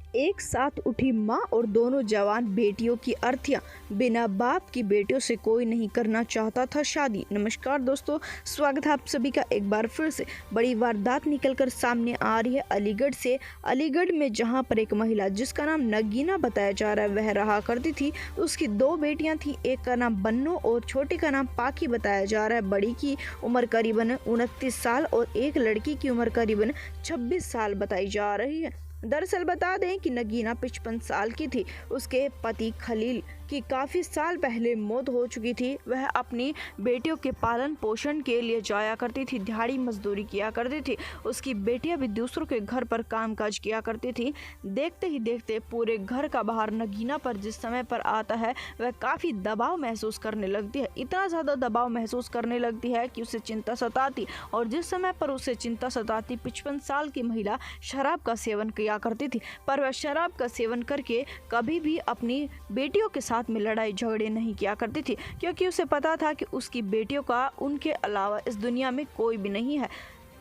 एक साथ उठी माँ और दोनों जवान बेटियों की अर्थियां। बिना बाप की बेटियों से कोई नहीं करना चाहता था शादी। नमस्कार दोस्तों, स्वागत है आप सभी का एक बार फिर से। बड़ी वारदात निकलकर सामने आ रही है अलीगढ़ से। अलीगढ़ में जहां पर एक महिला जिसका नाम नगीना बताया जा रहा है वह रहा करती थी। उसकी दो बेटियां थी, एक का नाम बन्नो और छोटे का नाम पाकी बताया जा रहा है। बड़ी की उम्र करीबन 29 साल और एक लड़की की उम्र करीबन 26 साल बताई जा रही है। दरअसल बता दें कि नगीना 55 साल की थी। उसके पति खलील की काफ़ी साल पहले मौत हो चुकी थी। वह अपनी बेटियों के पालन पोषण के लिए जाया करती थी, दिहाड़ी मजदूरी किया करती थी। उसकी बेटियां भी दूसरों के घर पर कामकाज किया करती थी। देखते ही देखते पूरे घर का बाहर नगीना पर जिस समय पर आता है वह काफ़ी दबाव महसूस करने लगती है। इतना ज़्यादा दबाव महसूस करने लगती है कि उसे चिंता सताती, और जिस समय पर उसे चिंता सताती 55 साल की महिला शराब का सेवन किया करती थी। पर वह शराब का सेवन करके कभी भी अपनी बेटियों के साथ में लड़ाई झगड़े नहीं किया करती थी, क्योंकि उसे पता था कि उसकी बेटियों का उनके अलावा इस दुनिया में कोई भी नहीं है।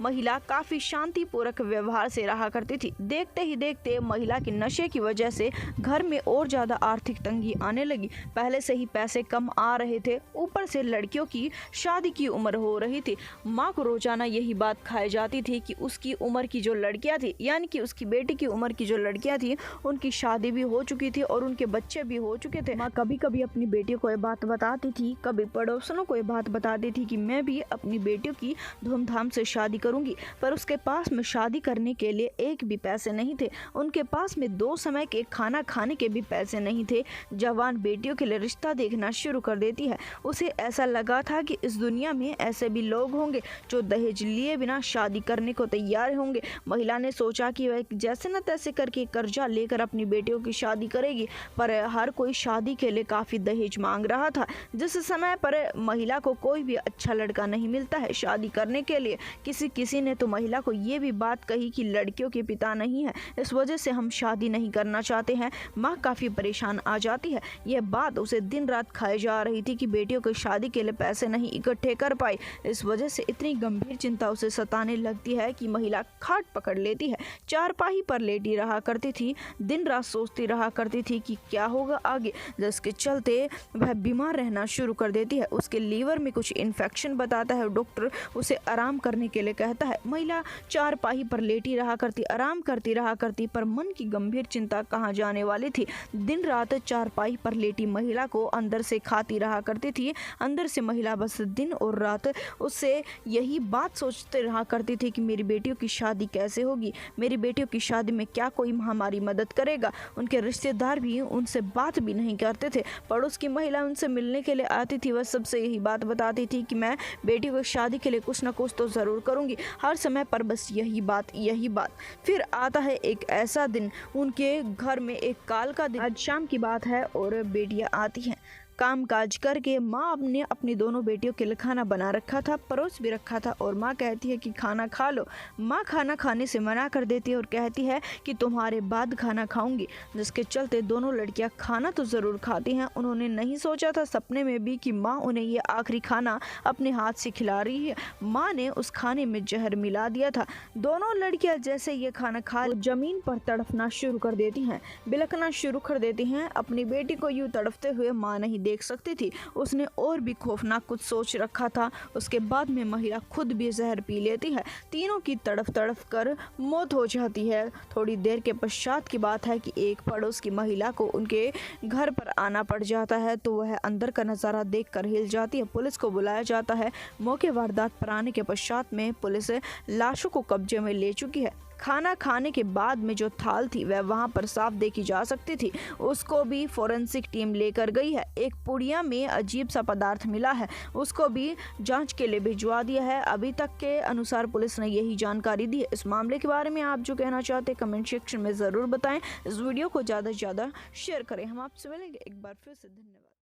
महिला काफ़ी शांतिपूर्वक व्यवहार से रहा करती थी। देखते ही देखते महिला के नशे की वजह से घर में और ज़्यादा आर्थिक तंगी आने लगी। पहले से ही पैसे कम आ रहे थे, ऊपर से लड़कियों की शादी की उम्र हो रही थी। माँ को रोजाना यही बात खाई जाती थी कि उसकी उम्र की जो लड़कियाँ थी, यानी कि उसकी बेटी की उम्र की जो लड़कियाँ थी उनकी शादी भी हो चुकी थी और उनके बच्चे भी हो चुके थे। माँ कभी कभी अपनी बेटियों को ये बात बताती थी, कभी पड़ोसनों को ये बात बताती थी कि मैं भी अपनी बेटियों की धूमधाम से शादी करूंगी। पर उसके पास में शादी करने के लिए एक भी पैसे नहीं थे। उनके पास में 2 समय के खाना खाने के भी पैसे नहीं थे। जवान बेटियों के लिए रिश्ता देखना शुरू कर देती है। उसे ऐसा लगा था कि इस दुनिया में ऐसे भी लोग होंगे जो दहेज लिए बिना शादी करने को तैयार होंगे। महिला ने सोचा कि वह जैसे न तैसे करके कर्जा लेकर अपनी बेटियों की शादी करेगी, पर हर कोई शादी के लिए काफ़ी दहेज मांग रहा था। जिस समय पर महिला को कोई भी अच्छा लड़का नहीं मिलता है शादी करने के लिए, किसी ने तो महिला को ये भी बात कही कि लड़कियों के पिता नहीं है, इस वजह से हम शादी नहीं करना चाहते हैं। माँ काफ़ी परेशान आ जाती है। यह बात उसे दिन रात खाई जा रही थी कि बेटियों की शादी के लिए पैसे नहीं इकट्ठे कर पाई। इस वजह से इतनी गंभीर चिंता उसे सताने लगती है कि महिला खाट पकड़ लेती है। चारपाई पर लेटी रहा करती थी, दिन रात सोचती रहा करती थी कि क्या होगा आगे, जिसके चलते वह बीमार रहना शुरू कर देती है। उसके लीवर में कुछ इन्फेक्शन बताता है। डॉक्टर उसे आराम करने के लिए कहता है। महिला चारपाई पर लेटी रहा करती, आराम करती रहा करती, पर मन की गंभीर चिंता कहाँ जाने वाली थी। दिन रात चारपाई पर लेटी महिला को अंदर से खाती रहा करती थी। अंदर से महिला बस दिन और रात उससे यही बात सोचते रहा करती थी कि मेरी बेटियों की शादी कैसे होगी, मेरी बेटियों की शादी में क्या कोई हमारी मदद करेगा। उनके रिश्तेदार भी उनसे बात भी नहीं करते थे। पड़ोस की महिला उनसे मिलने के लिए आती थी, वह सबसे यही बात बताती थी कि मैं बेटी को शादी के लिए कुछ ना कुछ तो ज़रूर करूँगी। हर समय पर बस यही बात। फिर आता है एक ऐसा दिन, उनके घर में एक काल का दिन। आज शाम की बात है और बेटियां आती हैं काम काज करके। माँ ने अपनी दोनों बेटियों के लिए खाना बना रखा था, परोस भी रखा था, और माँ कहती है कि खाना खा लो। माँ खाना खाने से मना कर देती है और कहती है कि तुम्हारे बाद खाना खाऊंगी, जिसके चलते दोनों लड़कियां खाना तो ज़रूर खाती हैं। उन्होंने नहीं सोचा था सपने में भी कि माँ उन्हें ये आखिरी खाना अपने हाथ से खिला रही है। माँ ने उस खाने में जहर मिला दिया था। दोनों लड़कियाँ जैसे ये खाना खा जमीन पर तड़फना शुरू कर देती हैं, बिलखना शुरू कर देती हैं। अपनी बेटी को यूँ तड़फते हुए माँ नहीं देख सकती थी। उसने और भी खौफनाक कुछ सोच रखा था। उसके बाद में महिला खुद भी जहर पी लेती है। तीनों की तड़फ तड़फ कर मौत हो जाती है। थोड़ी देर के पश्चात की बात है कि एक पड़ोस की महिला को उनके घर पर आना पड़ जाता है, तो वह अंदर का नज़ारा देखकर हिल जाती है। पुलिस को बुलाया जाता है। मौके वारदात पर आने के पश्चात में पुलिस लाशों को कब्जे में ले चुकी है। खाना खाने के बाद में जो थाल थी वह वहां पर साफ देखी जा सकती थी। उसको भी फोरेंसिक टीम लेकर गई है। एक पुड़िया में अजीब सा पदार्थ मिला है, उसको भी जांच के लिए भिजवा दिया है। अभी तक के अनुसार पुलिस ने यही जानकारी दी है। इस मामले के बारे में आप जो कहना चाहते हैं कमेंट सेक्शन में ज़रूर बताएं। इस वीडियो को ज़्यादा से ज़्यादा शेयर करें। हम आपसे मिलेंगे एक बार फिर से। धन्यवाद।